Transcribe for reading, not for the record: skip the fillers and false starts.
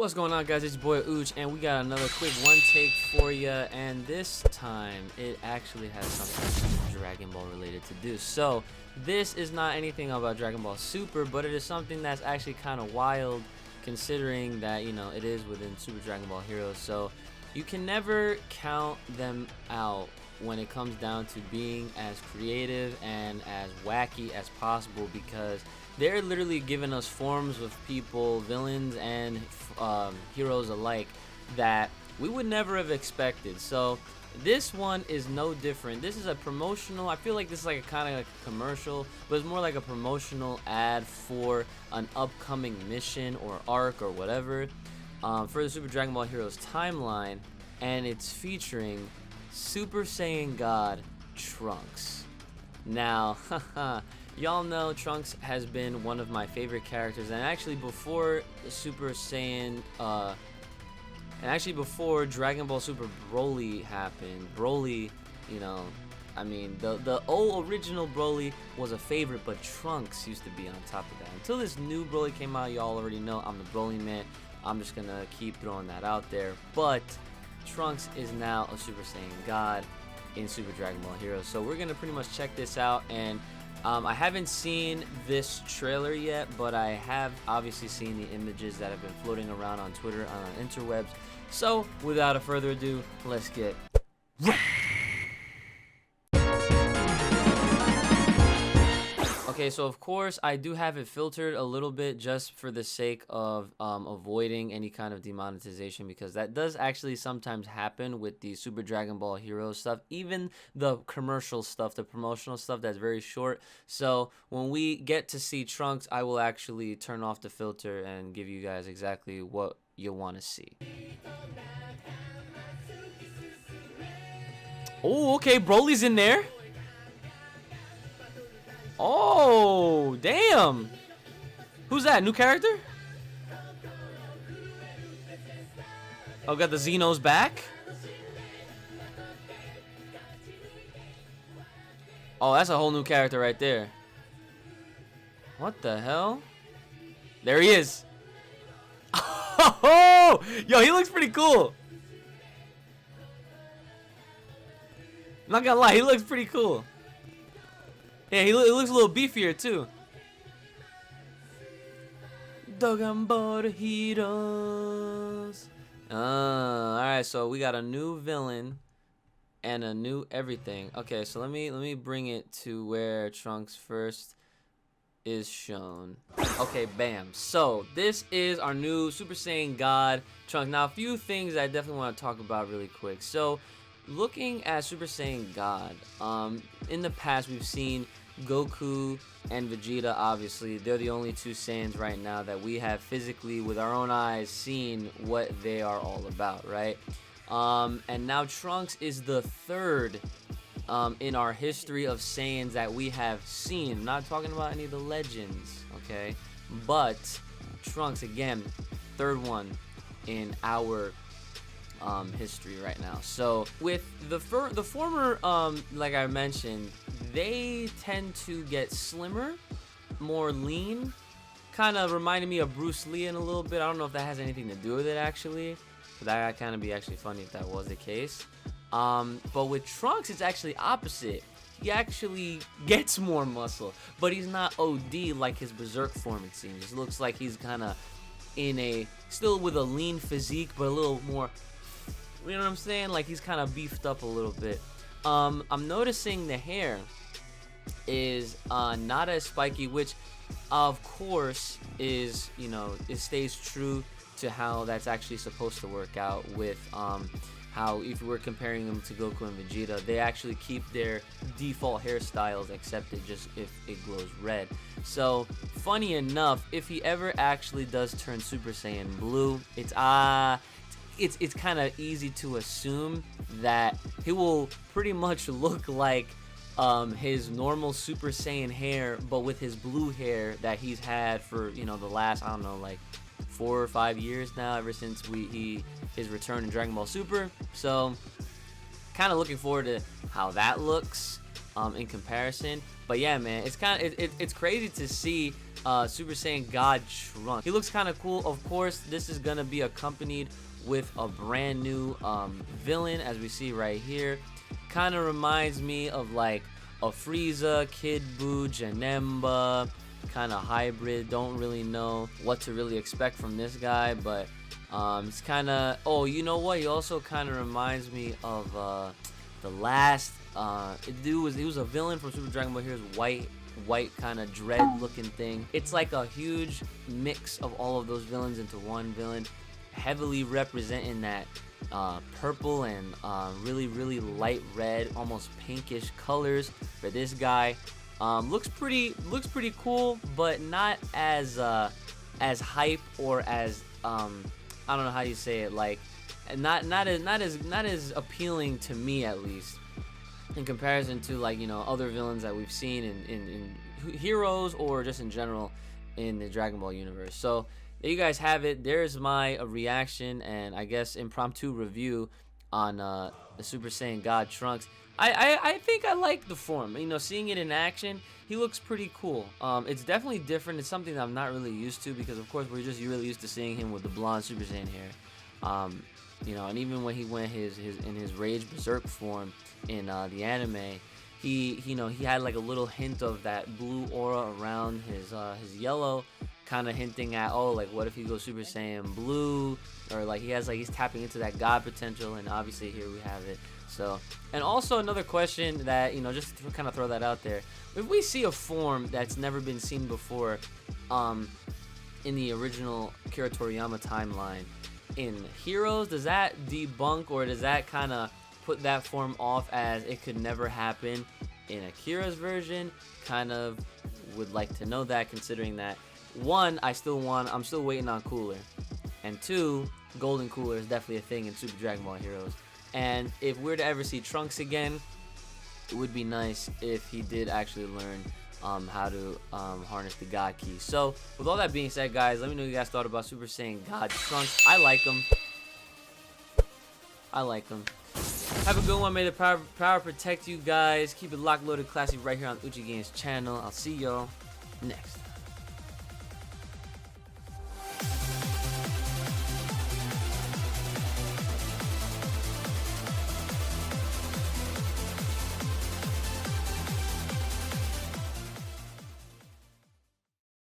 What's going on, guys? It's your boy Uchi, and we got another quick one take for you, and this time it actually has something Dragon Ball related to do. So this is not anything about Dragon Ball Super, but it is something that's actually kind of wild, considering that, you know, it is within Super Dragon Ball Heroes. So you can never count them out when it comes down to being as creative and as wacky as possible, because they're literally giving us forms of people, villains and heroes alike, that we would never have expected. So this one is no different. This is a promotional, I feel like this is like a kind of like a commercial, but it's more like a promotional ad for an upcoming mission or arc or whatever for the Super Dragon Ball Heroes timeline, and it's featuring Super Saiyan God Trunks. Now, y'all know Trunks has been one of my favorite characters, and actually before Super Saiyan, before Dragon Ball Super Broly happened, Broly, you know, I mean, the old original Broly was a favorite, but Trunks used to be on top of that. Until this new Broly came out, y'all already know I'm the Broly man. I'm just gonna keep throwing that out there, but Trunks is now a Super Saiyan God in Super Dragon Ball Heroes. So we're gonna pretty much check this out, and I haven't seen this trailer yet, but I have obviously seen the images that have been floating around on Twitter, on interwebs. So without a further ado, let's get Okay, so of course I do have it filtered a little bit just for the sake of avoiding any kind of demonetization, because that does actually sometimes happen with the Super Dragon Ball Heroes stuff, even the commercial stuff, the promotional stuff that's very short. So when we get to see Trunks, I will actually turn off the filter and give you guys exactly what you want to see. Oh, okay, Broly's in there. Oh, damn. Who's that? New character? Oh, got the Xenos back? Oh, that's a whole new character right there. What the hell? There he is. Oh, yo, he looks pretty cool. I'm not gonna lie, he looks pretty cool. Yeah, he looks a little beefier too. Dragon Heroes. Alright, so we got a new villain and a new everything. Okay, so let me bring it to where Trunks first is shown. Okay, bam. So this is our new Super Saiyan God Trunks. Now, a few things I definitely want to talk about really quick. So looking at Super Saiyan God, in the past we've seen Goku and Vegeta. Obviously they're the only two Saiyans right now that we have physically with our own eyes seen what they are all about, right? And now Trunks is the third in our history of Saiyans that we have seen. I'm not talking about any of the legends, okay, but Trunks, again, third one in our history right now. So with the former, like I mentioned, they tend to get slimmer, more lean, kind of reminded me of Bruce Lee in a little bit. I don't know if that has anything to do with it actually, but that would kind of be actually funny if that was the case. But with Trunks, it's actually opposite. He actually gets more muscle, but he's not OD like his Berserk form, it seems. It looks like he's kind of still with a lean physique, but a little more, you know what I'm saying? Like he's kind of beefed up a little bit. I'm noticing the hair is not as spiky, which of course is, you know, it stays true to how that's actually supposed to work out with how, if we're comparing them to Goku and Vegeta, they actually keep their default hairstyles, except it just if it glows red. So funny enough, if he ever actually does turn Super Saiyan Blue, it's kind of easy to assume that he will pretty much look like his normal Super Saiyan hair, but with his blue hair that he's had for, you know, the last, I don't know, like 4 or 5 years now, ever since his return in Dragon Ball Super. So kind of looking forward to how that looks in comparison. But yeah, man, it's kind of it's crazy to see Super Saiyan God Trunks. He looks kind of cool. Of course, this is gonna be accompanied with a brand new villain, as we see right here. Kind of reminds me of like a Frieza, Kid Buu, Janemba kind of hybrid. Don't really know what to really expect from this guy, but it's kind of, oh, you know what, he also kind of reminds me of the last he was a villain from Super Dragon Ball Heroes, white kind of dread looking thing. It's like a huge mix of all of those villains into one villain, heavily representing that purple and really light red, almost pinkish colors for this guy. Looks pretty cool, but not as hype or as I don't know how you say it, like not as appealing to me, at least, in comparison to, like, you know, other villains that we've seen in Heroes or just in general in the Dragon Ball universe. So there you guys have it. There's my reaction and I guess impromptu review on the Super Saiyan God Trunks. I think I like the form. You know, seeing it in action, he looks pretty cool. It's definitely different. It's something that I'm not really used to, because of course we're just really used to seeing him with the blonde Super Saiyan hair. You know, and even when he went in his Rage Berserk form in the anime, he had like a little hint of that blue aura around his yellow, kind of hinting at, oh, like, what if he goes Super Saiyan blue, or like he's tapping into that god potential. And obviously here we have it. So, and also another question that, you know, just to kind of throw that out there, if we see a form that's never been seen before in the original Akira Toriyama timeline in Heroes, does that debunk, or does that kind of put that form off as it could never happen in Akira's version? Kind of would like to know that, considering that, one, I'm still waiting on Cooler, and two, Golden Cooler is definitely a thing in Super Dragon Ball Heroes. And if we're to ever see Trunks again, it would be nice if he did actually learn how to harness the God Key. So, with all that being said, guys, let me know what you guys thought about Super Saiyan God Trunks. I like him. Have a good one. May the power protect you guys. Keep it locked, loaded, classy right here on Uchi Games channel. I'll see y'all next.